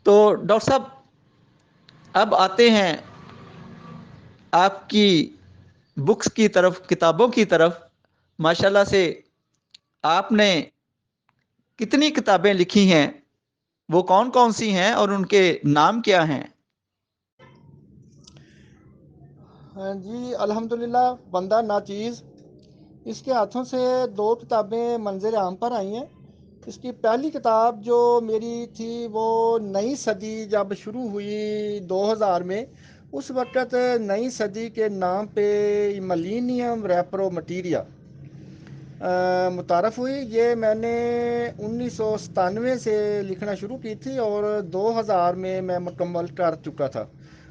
تو ڈاکٹر صاحب اب آتے ہیں آپ کی بکس کی طرف، کتابوں کی طرف۔ ماشاءاللہ سے آپ نے کتنی کتابیں لکھی ہیں، وہ کون کون سی ہیں اور ان کے نام کیا ہیں؟ جی الحمدللہ، بندہ ناچیز، اس کے ہاتھوں سے 2 کتابیں منظر عام پر آئی ہیں۔ اس کی پہلی کتاب جو میری تھی وہ نئی صدی جب شروع ہوئی 2000 میں، اس وقت نئی صدی کے نام پہ ملینیم ریپرو مٹیریا متعارف ہوئی۔ یہ میں نے 1997 سے لکھنا شروع کی تھی اور 2000 میں مکمل کر چکا تھا۔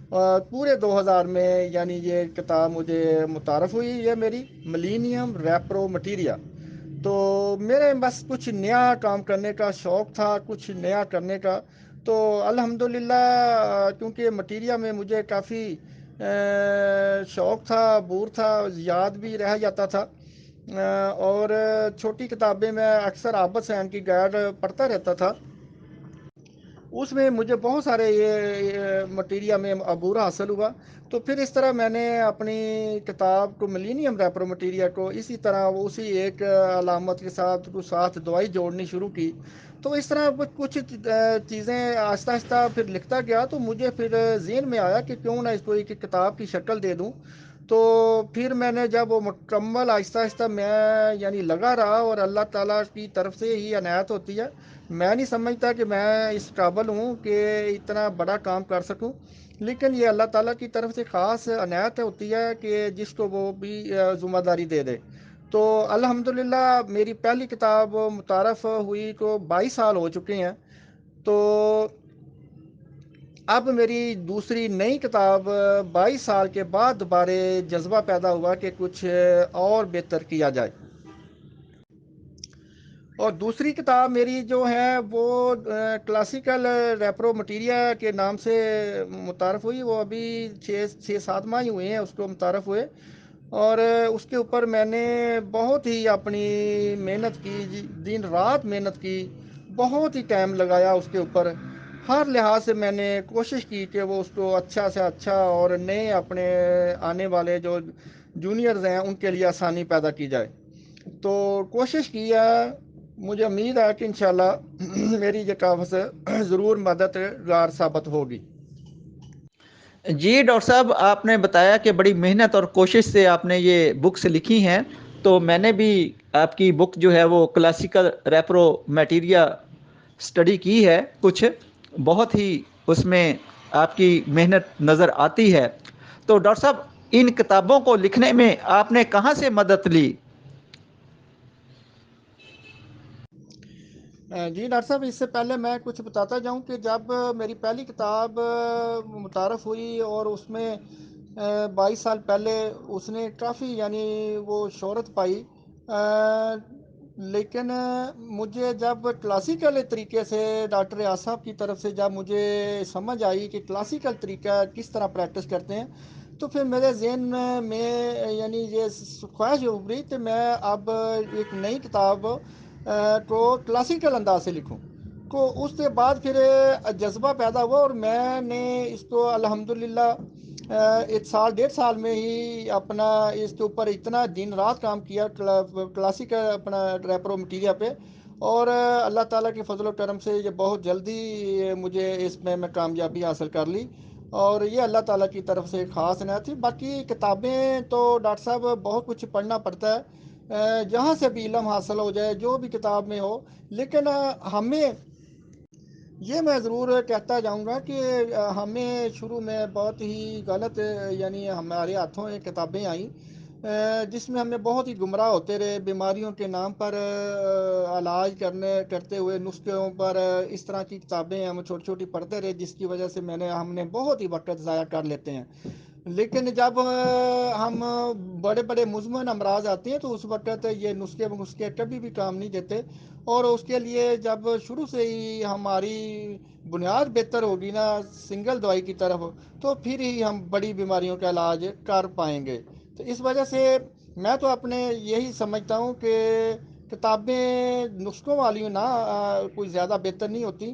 اور پورے 2000 میں یعنی یہ کتاب مجھے متعارف ہوئی، یہ میری ملینیم ریپرو مٹیریا۔ تو میرے بس کچھ نیا کام کرنے کا شوق تھا، کچھ نیا کرنے کا، تو الحمدللہ کیونکہ مٹیریا میں مجھے کافی شوق تھا، عبور تھا، یاد بھی رہ جاتا تھا، اور چھوٹی کتابیں میں اکثر عابد حسین کی گائیڈ پڑھتا رہتا تھا۔ اس میں مجھے بہت سارے یہ مٹیریا میں عبور حاصل ہوا۔ تو پھر اس طرح میں نے اپنی کتاب کو ملینیم ریپرو مٹیریا کو اسی طرح اسی ایک علامت کے ساتھ دوائی جوڑنی شروع کی۔ تو اس طرح کچھ چیزیں آہستہ آہستہ پھر لکھتا گیا، تو مجھے پھر ذہن میں آیا کہ کیوں نہ اس کو ایک کتاب کی شکل دے دوں۔ تو پھر میں نے جب وہ مکمل آہستہ آہستہ میں یعنی لگا رہا، اور اللہ تعالیٰ کی طرف سے ہی عنایت ہوتی ہے، میں نہیں سمجھتا کہ میں اس قابل ہوں کہ اتنا بڑا کام کر سکوں، لیکن یہ اللہ تعالیٰ کی طرف سے خاص عنایت ہوتی ہے کہ جس کو وہ بھی ذمہ داری دے دے۔ تو الحمدللہ میری پہلی کتاب متعارف ہوئی کو 22 سال ہو چکے ہیں۔ تو اب میری دوسری نئی کتاب 22 سال کے بعد دوبارہ جذبہ پیدا ہوا کہ کچھ اور بہتر کیا جائے، اور دوسری کتاب میری جو ہے وہ کلاسیکل ریپرو مٹیریا کے نام سے متعارف ہوئی۔ وہ ابھی 6-7 ماہ ہی ہوئے ہیں اس کو متعارف ہوئے، اور اس کے اوپر میں نے بہت ہی اپنی محنت کی، دن رات محنت کی، بہت ہی ٹائم لگایا اس کے اوپر۔ ہر لحاظ سے میں نے کوشش کی کہ وہ اس کو اچھا سے اچھا اور نئے اپنے آنے والے جو جونیئرز ہیں ان کے لیے آسانی پیدا کی جائے۔ تو کوشش کی ہے، مجھے امید ہے کہ انشاءاللہ میری یہ کاوش ضرور مددگار ثابت ہوگی۔ جی ڈاکٹر صاحب، آپ نے بتایا کہ بڑی محنت اور کوشش سے آپ نے یہ بکس لکھی ہیں، تو میں نے بھی آپ کی بک جو ہے وہ کلاسیکل ریپرو میٹیریا اسٹڈی کی ہے، کچھ بہت ہی اس میں آپ کی محنت نظر آتی ہے۔ تو ڈاکٹر صاحب ان کتابوں کو لکھنے میں آپ نے کہاں سے مدد لی؟ جی ڈاکٹر صاحب، اس سے پہلے میں کچھ بتاتا جاؤں کہ جب میری پہلی کتاب متعارف ہوئی اور اس میں 22 سال پہلے اس نے کافی یعنی وہ شہرت پائی، لیکن مجھے جب کلاسیکل طریقے سے ڈاکٹر ریاض صاحب کی طرف سے جب مجھے سمجھ آئی کہ کلاسیکل طریقہ کس طرح پریکٹس کرتے ہیں، تو پھر میرے ذہن میں یعنی یہ خواہش ابھری کہ میں اب ایک نئی کتاب کو کلاسیکل انداز سے لکھوں۔ کو اس کے بعد پھر جذبہ پیدا ہوا، اور میں نے اس کو الحمدللہ 1-1.5 سال میں ہی اپنا اس کے اوپر اتنا دن رات کام کیا کلاسیکل اپنا ریپرو مٹیریا پہ، اور اللہ تعالیٰ کے فضل و کرم سے یہ بہت جلدی مجھے اس میں کامیابی حاصل کر لی، اور یہ اللہ تعالیٰ کی طرف سے خاص عنایت تھی۔ باقی کتابیں تو ڈاکٹر صاحب بہت کچھ پڑھنا پڑتا ہے، جہاں سے بھی علم حاصل ہو جائے، جو بھی کتاب میں ہو، لیکن ہمیں یہ میں ضرور کہتا جاؤں گا کہ ہمیں شروع میں بہت ہی غلط یعنی ہمارے ہاتھوں میں کتابیں آئیں جس میں ہمیں بہت ہی گمراہ ہوتے رہے، بیماریوں کے نام پر علاج کرتے ہوئے نسخوں پر اس طرح کی کتابیں ہم چھوٹی چھوٹی پڑھتے رہے، جس کی وجہ سے ہم نے بہت ہی وقت ضائع کر لیتے ہیں۔ لیکن جب ہم بڑے بڑے مزمن امراض آتے ہیں تو اس وقت یہ نسخے کبھی بھی کام نہیں دیتے، اور اس کے لیے جب شروع سے ہی ہماری بنیاد بہتر ہوگی نا سنگل دوائی کی طرف، تو پھر ہی ہم بڑی بیماریوں کا علاج کر پائیں گے۔ تو اس وجہ سے میں تو اپنے یہی سمجھتا ہوں کہ کتابیں نسخوں والی نہ کوئی زیادہ بہتر نہیں ہوتی،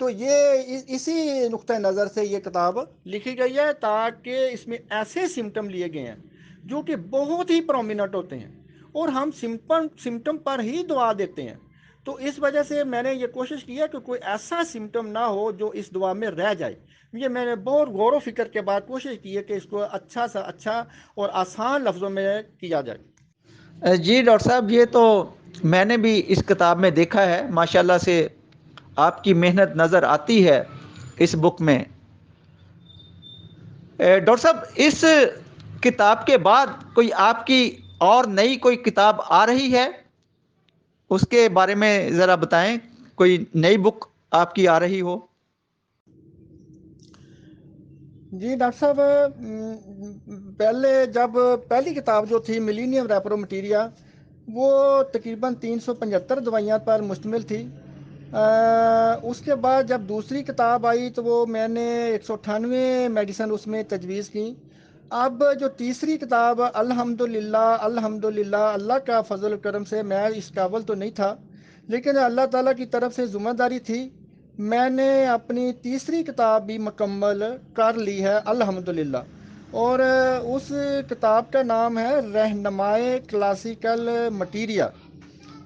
تو یہ اسی نقطہ نظر سے یہ کتاب لکھی گئی ہے، تاکہ اس میں ایسے سمٹم لیے گئے ہیں جو کہ بہت ہی پرومیننٹ ہوتے ہیں، اور ہم سمٹم پر ہی دعا دیتے ہیں۔ تو اس وجہ سے میں نے یہ کوشش کی ہے کہ کوئی ایسا سمٹم نہ ہو جو اس دعا میں رہ جائے۔ یہ میں نے بہت غور و فکر کے بعد کوشش کی ہے کہ اس کو اچھا سا اچھا اور آسان لفظوں میں کیا جائے۔ جی ڈاکٹر صاحب، یہ تو میں نے بھی اس کتاب میں دیکھا ہے، ماشاءاللہ سے آپ کی محنت نظر آتی ہے اس بک میں۔ ڈاکٹر صاحب، اس کتاب کے بعد کوئی آپ کی اور نئی کوئی کتاب آ رہی ہے؟ اس کے بارے میں ذرا بتائیں، کوئی نئی بک آپ کی آ رہی ہو؟ جی ڈاکٹر صاحب، پہلے جب پہلی کتاب جو تھی ملینیم ریپرو مٹیریا، وہ تقریباً 375 دوائیاں پر مشتمل تھی۔ اس کے بعد جب دوسری کتاب آئی تو وہ میں نے 198 میڈیسن اس میں تجویز کی۔ اب جو تیسری کتاب الحمدللہ الحمدللہ، اللہ کا فضل و کرم سے میں اس قابل تو نہیں تھا، لیکن اللہ تعالیٰ کی طرف سے ذمہ داری تھی، میں نے اپنی تیسری کتاب بھی مکمل کر لی ہے الحمدللہ، اور اس کتاب کا نام ہے رہنمائے کلاسیکل مٹیریا۔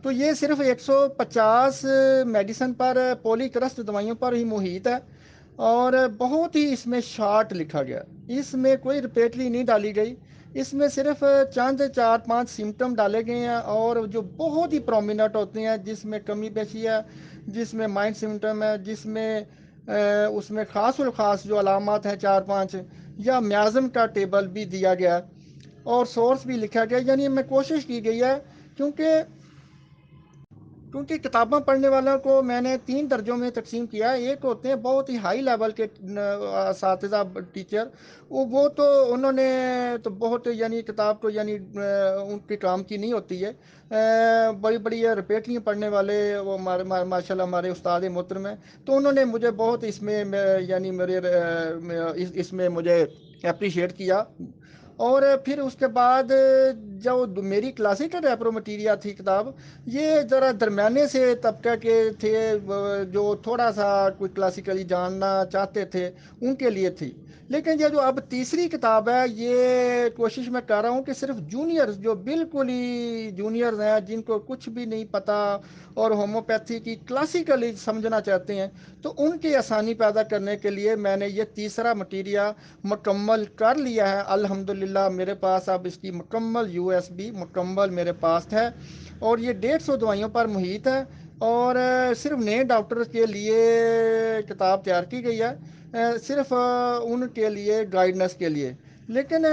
تو یہ صرف 150 میڈیسن پر، پولی کرسٹ دوائیوں پر ہی محیط ہے، اور بہت ہی اس میں شارٹ لکھا گیا، اس میں کوئی ریپیٹری نہیں ڈالی گئی، اس میں صرف چند 4-5 سمٹم ڈالے گئے ہیں، اور جو بہت ہی پرومیننٹ ہوتے ہیں، جس میں کمی بیشی ہے، جس میں مائنڈ سمٹم ہے، جس میں اس میں خاص الخاص جو علامات ہیں 4-5، یا میازم کا ٹیبل بھی دیا گیا، اور سورس بھی لکھا گیا۔ یعنی میں کوشش کی گئی ہے، کیونکہ کتابیں پڑھنے والوں کو میں نے 3 درجوں میں تقسیم کیا ہے۔ ایک ہوتے ہیں بہت ہی ہائی لیول کے اساتذہ، ٹیچر، وہ تو انہوں نے تو بہت یعنی کتاب کو یعنی ان کے کام کی نہیں ہوتی ہے، بڑی بڑی رپیٹریاں پڑھنے والے، وہ ماشاء اللہ ہمارے استاد محترم ہیں، تو انہوں نے مجھے بہت اس میں یعنی میرے اس میں مجھے اپریشیٹ کیا۔ اور پھر اس کے بعد جو میری کلاسیکل ریپرو مٹیریا تھی کتاب، یہ ذرا درمیانے سے طبقہ کے تھے، جو تھوڑا سا کوئی کلاسیکلی جاننا چاہتے تھے ان کے لیے تھی۔ لیکن یہ جو اب تیسری کتاب ہے، یہ کوشش میں کر رہا ہوں کہ صرف جونیئرز، جو بالکل ہی جونیئرز ہیں، جن کو کچھ بھی نہیں پتہ اور ہومیوپیتھی کی کلاسیکلی سمجھنا چاہتے ہیں، تو ان کی آسانی پیدا کرنے کے لیے میں نے یہ تیسرا مٹیریا مکمل کر لیا ہے الحمدللہ۔ میرے پاس اب اس کی مکمل USB مکمل میرے پاس ہے، اور یہ 150 دوائیوں پر محیط ہے، اور صرف نئے ڈاکٹر کے لیے کتاب تیار کی گئی ہے، صرف ان کے لیے گائیڈنس کے لیے۔ لیکن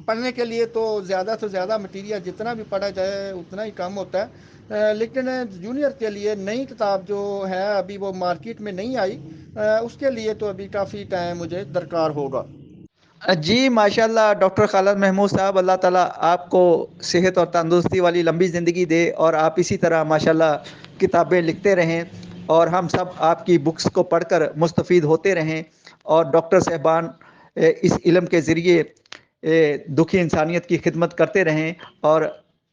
پڑھنے کے لیے تو زیادہ سے زیادہ مٹیریا جتنا بھی پڑھا جائے اتنا ہی کم ہوتا ہے، لیکن جونیئر کے لیے نئی کتاب جو ہے ابھی وہ مارکیٹ میں نہیں آئی، اس کے لیے تو ابھی کافی ٹائم مجھے درکار ہوگا۔ جی ماشاءاللہ ڈاکٹر خالد محمود صاحب، اللہ تعالیٰ آپ کو صحت اور تندرستی والی لمبی زندگی دے، اور آپ اسی طرح ماشاءاللہ کتابیں لکھتے رہیں، اور ہم سب آپ کی بکس کو پڑھ کر مستفید ہوتے رہیں، اور ڈاکٹر صاحبان اس علم کے ذریعے دکھی انسانیت کی خدمت کرتے رہیں، اور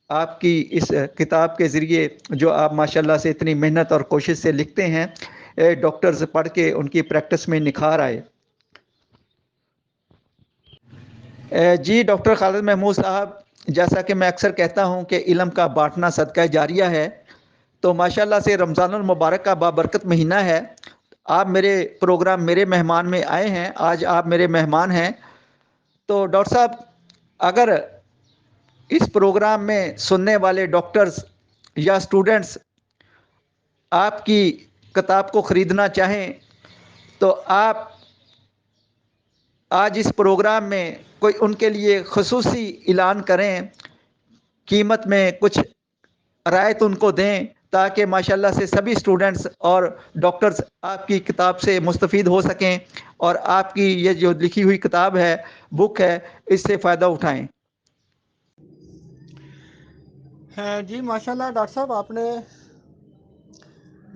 آپ کی اس کتاب کے ذریعے جو آپ ماشاءاللہ سے اتنی محنت اور کوشش سے لکھتے ہیں، ڈاکٹرز پڑھ کے ان کی پریکٹس میں نکھار آئے۔ جی ڈاکٹر خالد محمود صاحب، جیسا کہ میں اکثر کہتا ہوں کہ علم کا بانٹنا صدقہ جاریہ ہے، تو ماشاءاللہ سے رمضان المبارک کا بابرکت مہینہ ہے، آپ میرے پروگرام میرے مہمان میں آئے ہیں، آج آپ میرے مہمان ہیں، تو ڈاکٹر صاحب اگر اس پروگرام میں سننے والے ڈاکٹرز یا اسٹوڈنٹس آپ کی کتاب کو خریدنا چاہیں تو آپ آج اس پروگرام میں کوئی ان کے لیے خصوصی اعلان کریں، قیمت میں کچھ رعایت ان کو دیں، تاکہ ماشاءاللہ سے سبھی اسٹوڈنٹس اور ڈاکٹرز آپ کی کتاب سے مستفید ہو سکیں، اور آپ کی یہ جو لکھی ہوئی کتاب ہے، بک ہے، اس سے فائدہ اٹھائیں۔ جی ماشاءاللہ ڈاکٹر صاحب، آپ نے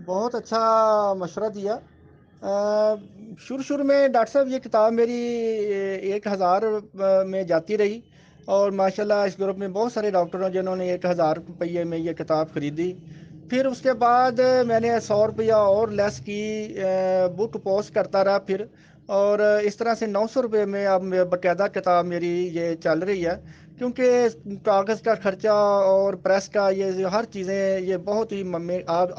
بہت اچھا مشورہ دیا۔ شروع میں ڈاکٹر صاحب یہ کتاب میری 1000 میں جاتی رہی، اور ماشاءاللہ اس گروپ میں بہت سارے ڈاکٹر ہیں جنہوں نے 1000 روپیے میں یہ کتاب خریدی، پھر اس کے بعد میں نے 100 روپیہ اور لیس کی، بک پوسٹ کرتا رہا پھر، اور اس طرح سے 900 روپے میں اب باقاعدہ کتاب میری یہ چل رہی ہے، کیونکہ کاغذ کا خرچہ اور پریس کا یہ ہر چیزیں یہ بہت ہی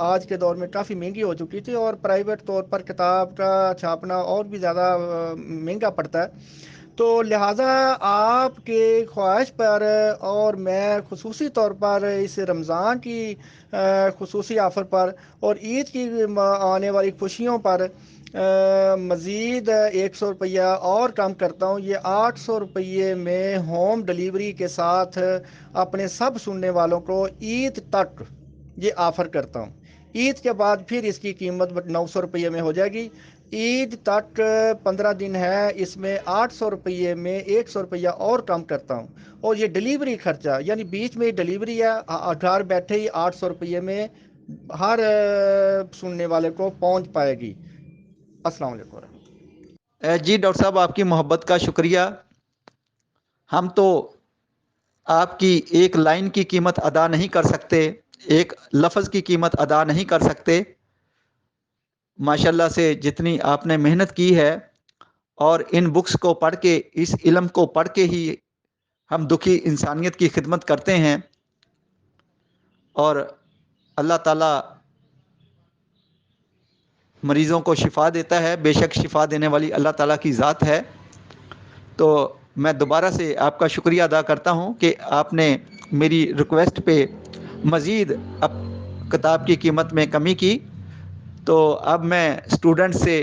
آج کے دور میں کافی مہنگی ہو چکی تھی، اور پرائیویٹ طور پر کتاب کا چھاپنا اور بھی زیادہ مہنگا پڑتا ہے۔ تو لہٰذا آپ کے خواہش پر اور میں خصوصی طور پر اس رمضان کی خصوصی آفر پر اور عید کی آنے والی خوشیوں پر مزید 100 روپیہ اور کم کرتا ہوں، یہ 800 روپیے میں ہوم ڈلیوری کے ساتھ اپنے سب سننے والوں کو عید تک یہ آفر کرتا ہوں۔ عید کے بعد پھر اس کی قیمت 900 روپیے میں ہو جائے گی۔ عید تک 15 دن ہے، اس میں 800 روپیے میں 100 روپیہ اور کم کرتا ہوں، اور یہ ڈلیوری خرچہ یعنی بیچ میں ڈلیوری ہے، گھر بیٹھے ہی 800 روپیے میں ہر سننے والے کو پہنچ پائے گی۔ السلام علیکم۔ جی ڈاکٹر صاحب، آپ کی محبت کا شکریہ۔ ہم تو آپ کی ایک لائن کی قیمت ادا نہیں کر سکتے، ایک لفظ کی قیمت ادا نہیں کر سکتے۔ ماشاءاللہ سے جتنی آپ نے محنت کی ہے، اور ان بکس کو پڑھ کے، اس علم کو پڑھ کے ہی ہم دکھی انسانیت کی خدمت کرتے ہیں، اور اللہ تعالیٰ مریضوں کو شفا دیتا ہے، بے شک شفا دینے والی اللہ تعالیٰ کی ذات ہے۔ تو میں دوبارہ سے آپ کا شکریہ ادا کرتا ہوں کہ آپ نے میری ریکویسٹ پہ مزید کتاب کی قیمت میں کمی کی۔ تو اب میں اسٹوڈنٹ سے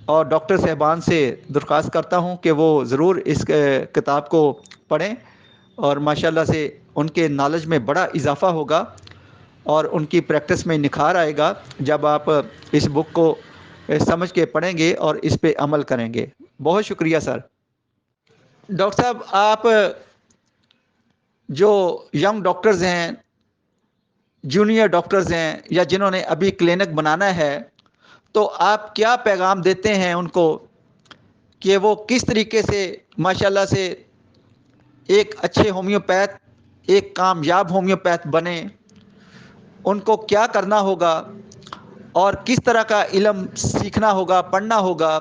اور ڈاکٹر صاحبان سے درخواست کرتا ہوں کہ وہ ضرور اس کتاب کو پڑھیں، اور ماشاءاللہ سے ان کے نالج میں بڑا اضافہ ہوگا، اور ان کی پریکٹس میں نکھار آئے گا جب آپ اس بک کو سمجھ کے پڑھیں گے اور اس پہ عمل کریں گے۔ بہت شکریہ سر۔ ڈاکٹر صاحب، آپ جو ینگ ڈاکٹرز ہیں، جونیئر ڈاکٹرز ہیں، یا جنہوں نے ابھی کلینک بنانا ہے، تو آپ کیا پیغام دیتے ہیں ان کو کہ وہ کس طریقے سے ماشاءاللہ سے ایک اچھے ہومیوپیتھ، ایک کامیاب ہومیوپیتھ بنیں؟ ان کو کیا کرنا ہوگا، اور کس طرح کا علم سیکھنا ہوگا، پڑھنا ہوگا،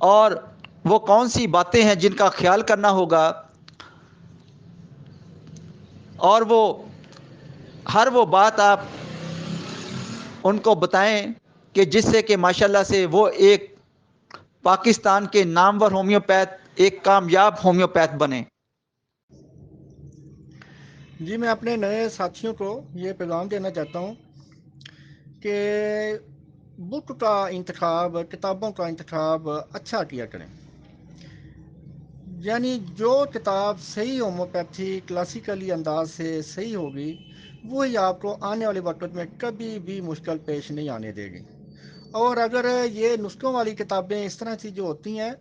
اور وہ کون سی باتیں ہیں جن کا خیال کرنا ہوگا، اور وہ ہر وہ بات آپ ان کو بتائیں کہ جس سے کہ ماشاءاللہ سے وہ ایک پاکستان کے نامور ہومیوپیتھ، ایک کامیاب ہومیوپیتھ بنے۔ جی، میں اپنے نئے ساتھیوں کو یہ پیغام دینا چاہتا ہوں کہ بک کا انتخاب، کتابوں کا انتخاب اچھا کیا کریں، یعنی جو کتاب صحیح ہومیوپیتھی کلاسیکلی انداز سے صحیح ہوگی، وہی آپ کو آنے والے وقت میں کبھی بھی مشکل پیش نہیں آنے دے گی۔ اور اگر یہ نسخوں والی کتابیں اس طرح کی جو ہوتی ہیں،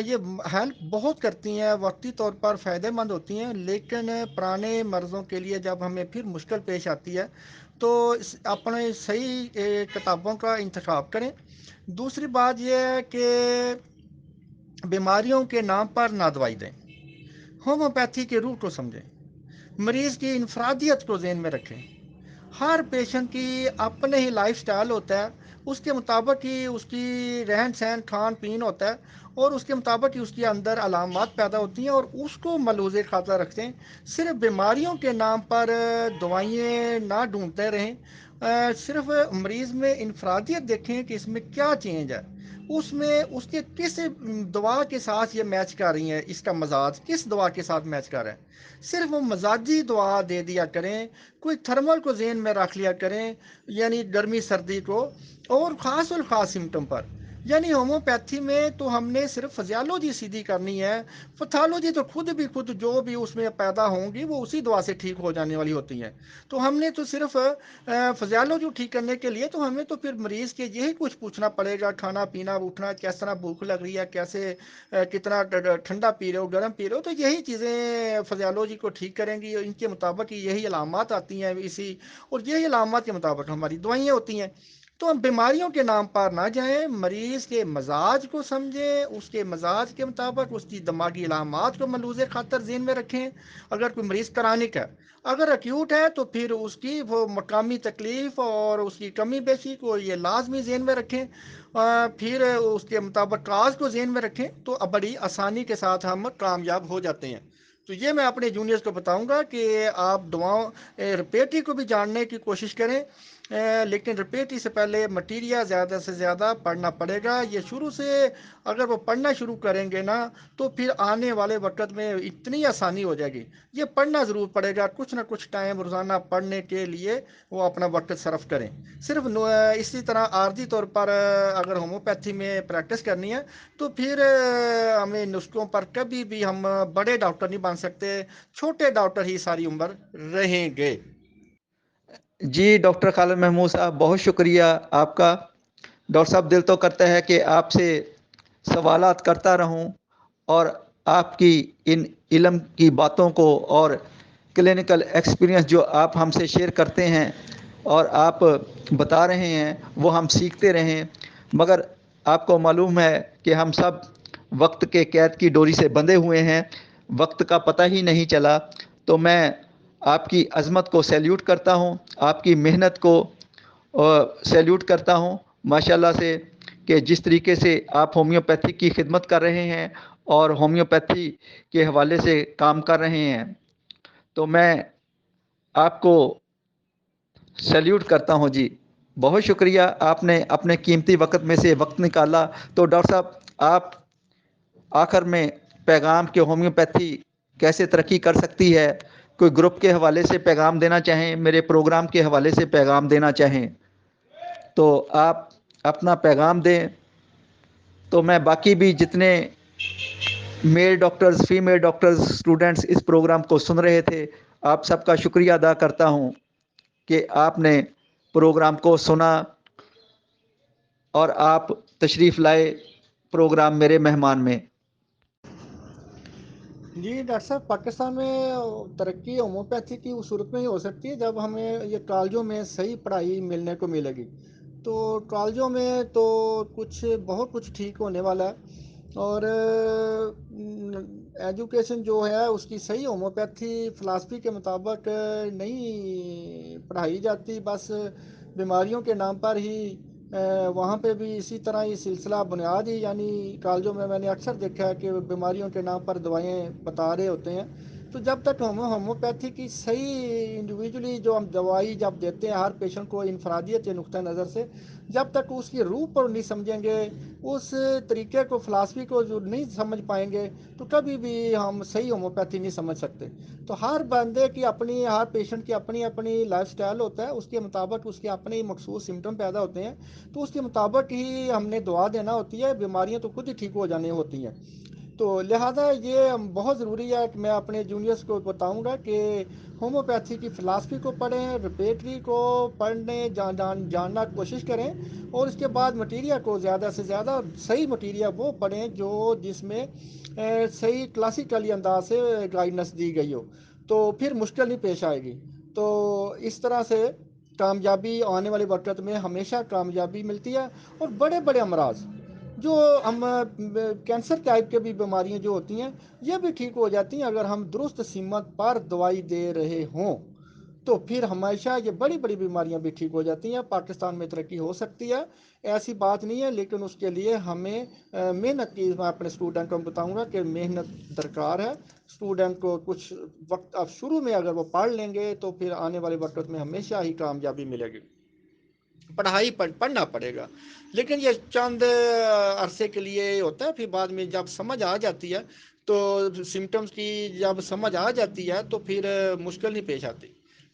یہ ہیلپ بہت کرتی ہیں، وقتی طور پر فائدہ مند ہوتی ہیں، لیکن پرانے مرضوں کے لیے جب ہمیں پھر مشکل پیش آتی ہے تو اپنے صحیح کتابوں کا انتخاب کریں۔ دوسری بات یہ ہے کہ بیماریوں کے نام پر نہ دوائی دیں، ہومیوپیتھی کے روح کو سمجھیں، مریض کی انفرادیت کو ذہن میں رکھیں۔ ہر پیشنٹ کی اپنے ہی لائف سٹائل ہوتا ہے، اس کے مطابق ہی اس کی رہن سہن کھان پین ہوتا ہے، اور اس کے مطابق ہی اس کے اندر علامات پیدا ہوتی ہیں، اور اس کو ملحوظ خاطر رکھتے ہیں۔ صرف بیماریوں کے نام پر دوائیں نہ ڈھونڈتے رہیں، صرف مریض میں انفرادیت دیکھیں کہ اس میں کیا چینج ہے، اس میں اس کے کس دوا کے ساتھ یہ میچ کر رہی ہیں، اس کا مزاج کس دوا کے ساتھ میچ کر رہا ہے۔ صرف وہ مزاجی دوا دے دیا کریں، کوئی تھرمل کو ذہن میں رکھ لیا کریں، یعنی گرمی سردی کو، اور خاص الخاص سمٹم پر۔ یعنی ہومیوپیتھی میں تو ہم نے صرف فزیالوجی سیدھی کرنی ہے، پیتھالوجی تو خود جو بھی اس میں پیدا ہوں گی وہ اسی دوا سے ٹھیک ہو جانے والی ہوتی ہیں۔ تو ہم نے تو صرف فزیالوجی ٹھیک کرنے کے لیے تو ہمیں تو پھر مریض کے یہی کچھ پوچھنا پڑے گا، کھانا پینا اٹھنا کس طرح بھوک لگ رہی ہے، کیسے کتنا ٹھنڈا پی رہے ہو، گرم پی رہے ہو، تو یہی چیزیں فزیالوجی کو ٹھیک کریں گی، ان کے مطابق ہی یہی علامات آتی ہیں، اور یہی علامات کے مطابق ہماری دوائیں ہوتی ہیں۔ تو ہم بیماریوں کے نام پر نہ جائیں، مریض کے مزاج کو سمجھیں، اس کے مزاج کے مطابق اس کی دماغی علامات کو ملوز خاطر ذہن میں رکھیں۔ اگر کوئی مریض کرانک ہے، اگر ایکیوٹ ہے، تو پھر اس کی وہ مقامی تکلیف اور اس کی کمی بیشی کو یہ لازمی ذہن میں رکھیں، پھر اس کے مطابق کاز کو ذہن میں رکھیں، تو بڑی آسانی کے ساتھ ہم کامیاب ہو جاتے ہیں۔ تو یہ میں اپنے جونیئرز کو بتاؤں گا کہ آپ دعاؤں رپیٹی کو بھی جاننے کی کوشش کریں، لیکن رپیٹی سے پہلے مٹیریل زیادہ سے زیادہ پڑھنا پڑے گا۔ یہ شروع سے اگر وہ پڑھنا شروع کریں گے نا، تو پھر آنے والے وقت میں اتنی آسانی ہو جائے گی۔ یہ پڑھنا ضرور پڑے گا، کچھ نہ کچھ ٹائم روزانہ پڑھنے کے لیے وہ اپنا وقت صرف کریں۔ صرف اسی طرح عارضی طور پر اگر ہومیوپیتھی میں پریکٹس کرنی ہے، تو پھر ہمیں نسخوں پر کبھی بھی ہم بڑے ڈاکٹر نہیں بن سکتے، چھوٹے ڈاکٹر ہی ساری عمر رہیں گے۔ جی ڈاکٹر خالد محمود صاحب، بہت شکریہ آپ کا۔ ڈاکٹر صاحب، دل تو کرتا ہے کہ آپ سے سوالات کرتا رہوں اور آپ کی ان علم کی باتوں کو اور کلینکل ایکسپیرینس جو آپ ہم سے شیئر کرتے ہیں اور آپ بتا رہے ہیں وہ ہم سیکھتے رہیں، مگر آپ کو معلوم ہے کہ ہم سب وقت کے قید کی ڈوری سے بندھے ہوئے ہیں، وقت کا پتہ ہی نہیں چلا۔ تو میں آپ کی عظمت کو سیلیوٹ کرتا ہوں، آپ کی محنت کو سیلیوٹ کرتا ہوں ماشاءاللہ سے، کہ جس طریقے سے آپ ہومیوپیتھی کی خدمت کر رہے ہیں اور ہومیوپیتھی کے حوالے سے کام کر رہے ہیں، تو میں آپ کو سیلیوٹ کرتا ہوں جی۔ بہت شکریہ، آپ نے اپنے قیمتی وقت میں سے وقت نکالا۔ تو ڈاکٹر صاحب، آپ آخر میں پیغام کہ ہومیوپیتھی کیسے ترقی کر سکتی ہے، کوئی گروپ کے حوالے سے پیغام دینا چاہیں، میرے پروگرام کے حوالے سے پیغام دینا چاہیں تو آپ اپنا پیغام دیں، تو میں باقی بھی جتنے میل ڈاکٹرز، فیمیل ڈاکٹرز، اسٹوڈنٹس اس پروگرام کو سن رہے تھے، آپ سب کا شکریہ ادا کرتا ہوں کہ آپ نے پروگرام کو سنا اور آپ تشریف لائے پروگرام میرے مہمان میں۔ جی ڈاکٹر صاحب، پاکستان میں ترقی ہومیوپیتھی کی اس صورت میں ہی ہو سکتی ہے جب ہمیں یہ کالجوں میں صحیح پڑھائی ملنے کو ملے گی۔ تو کالجوں میں تو بہت کچھ ٹھیک ہونے والا ہے، اور ایجوکیشن جو ہے اس کی صحیح ہومیوپیتھی فلاسفی کے مطابق نہیں پڑھائی جاتی، بس بیماریوں کے نام پر ہی وہاں پہ بھی اسی طرح یہ سلسلہ بنیاد ہی، یعنی کالجوں میں نے اکثر دیکھا ہے کہ بیماریوں کے نام پر دوائیں بتا رہے ہوتے ہیں۔ تو جب تک ہومیوپیتھی کی صحیح انڈیویجولی جو ہم دوائی جب دیتے ہیں ہر پیشنٹ کو انفرادیت کے نقطہ نظر سے، جب تک اس کی روح پر نہیں سمجھیں گے، اس طریقے کو فلاسفی کو جو نہیں سمجھ پائیں گے، تو کبھی بھی ہم صحیح ہومیوپیتھی نہیں سمجھ سکتے۔ تو ہر بندے کی اپنی، ہر پیشنٹ کی اپنی اپنی لائف سٹائل ہوتا ہے، اس کے مطابق اس کے اپنے مخصوص سمٹم پیدا ہوتے ہیں، تو اس کے مطابق ہی ہم نے دعا دینا ہوتی ہے، بیماریاں تو خود ہی ٹھیک ہو جانے ہوتی ہیں۔ تو لہٰذا یہ بہت ضروری ہے کہ میں اپنے جونیئرس کو بتاؤں گا کہ ہومیوپیتھی کی فلاسفی کو پڑھیں، ریپیٹری کو پڑھنے جاننا کوشش کریں، اور اس کے بعد مٹیریل کو زیادہ سے زیادہ صحیح مٹیریل وہ پڑھیں جو جس میں صحیح کلاسیکلی انداز سے گائیڈنس دی گئی ہو، تو پھر مشکل نہیں پیش آئے گی۔ تو اس طرح سے کامیابی آنے والے وقت میں ہمیشہ کامیابی ملتی ہے، اور بڑے بڑے امراض جو ہم کینسر ٹائپ کے بھی بیماریاں جو ہوتی ہیں، یہ بھی ٹھیک ہو جاتی ہیں اگر ہم درست سمت پر دوائی دے رہے ہوں، تو پھر ہمیشہ یہ بڑی بڑی بیماریاں بھی ٹھیک ہو جاتی ہیں۔ پاکستان میں ترقی ہو سکتی ہے، ایسی بات نہیں ہے، لیکن اس کے لیے ہمیں محنت کی، میں اپنے اسٹوڈنٹ کو بتاؤں گا کہ محنت درکار ہے۔ اسٹوڈنٹ کو کچھ وقت اب شروع میں اگر وہ پڑھ لیں گے، تو پھر آنے والے وقت میں ہمیشہ ہی کامیابی ملے گی۔ پڑھائی پڑھنا پڑے گا، لیکن یہ چند عرصے کے لیے ہوتا ہے، پھر بعد میں جب سمجھ آ جاتی ہے، تو سمٹمز کی جب سمجھ آ جاتی ہے تو پھر مشکل نہیں پیش آتی۔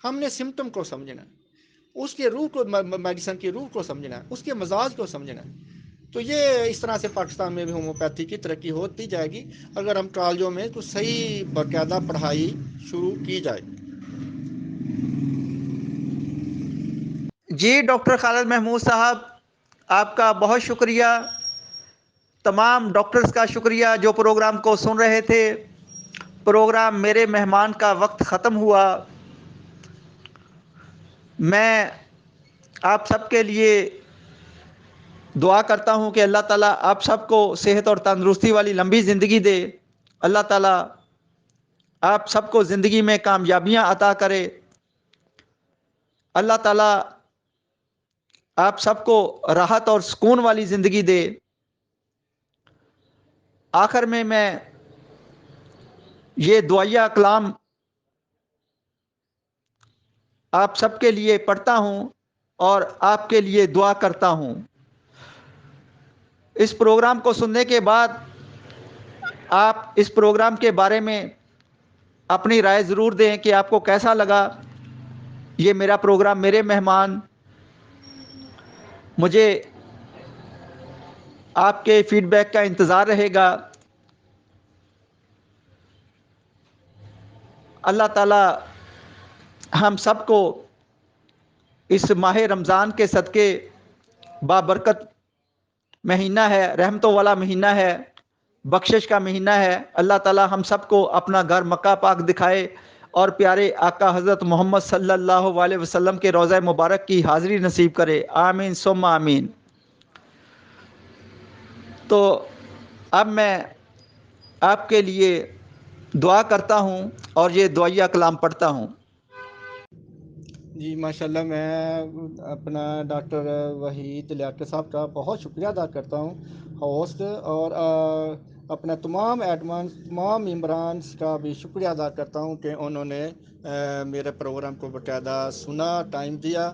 ہم نے سمٹم کو سمجھنا ہے، اس کے روح کو، میڈیسن کی روح کو سمجھنا ہے، اس کے مزاج کو سمجھنا ہے۔ تو یہ اس طرح سے پاکستان میں بھی ہومیوپیتھی کی ترقی ہوتی جائے گی اگر ہم کالجوں میں تو صحیح باقاعدہ پڑھائی شروع کی جائے۔ جی ڈاکٹر خالد محمود صاحب، آپ کا بہت شکریہ، تمام ڈاکٹرز کا شکریہ جو پروگرام کو سن رہے تھے۔ پروگرام میرے مہمان کا وقت ختم ہوا۔ میں آپ سب کے لیے دعا کرتا ہوں کہ اللہ تعالیٰ آپ سب کو صحت اور تندرستی والی لمبی زندگی دے، اللہ تعالیٰ آپ سب کو زندگی میں کامیابیاں عطا کرے، اللہ تعالیٰ آپ سب کو راحت اور سکون والی زندگی دے۔ آخر میں یہ دعائیہ کلام آپ سب کے لیے پڑھتا ہوں اور آپ کے لیے دعا کرتا ہوں۔ اس پروگرام کو سننے کے بعد آپ اس پروگرام کے بارے میں اپنی رائے ضرور دیں کہ آپ کو کیسا لگا یہ میرا پروگرام، میرے مہمان۔ مجھے آپ کے فیڈ بیک کا انتظار رہے گا۔ اللہ تعالیٰ ہم سب کو اس ماہ رمضان کے صدقے، بابرکت مہینہ ہے، رحمتوں والا مہینہ ہے، بخشش کا مہینہ ہے، اللہ تعالیٰ ہم سب کو اپنا گھر مکہ پاک دکھائے اور پیارے آقا حضرت محمد صلی اللہ علیہ وسلم کے روضہ مبارک کی حاضری نصیب کرے، آمین ثم آمین۔ تو اب میں آپ کے لیے دعا کرتا ہوں اور یہ دعائیہ کلام پڑھتا ہوں۔ جی ماشاءاللہ، میں اپنا ڈاکٹر وحید لیاقت صاحب کا بہت شکریہ ادا کرتا ہوں، ہوسٹ، اور اپنا تمام ایڈمنس، تمام ممبرانس کا بھی شکریہ ادا کرتا ہوں کہ انہوں نے میرے پروگرام کو باقاعدہ سنا، ٹائم دیا۔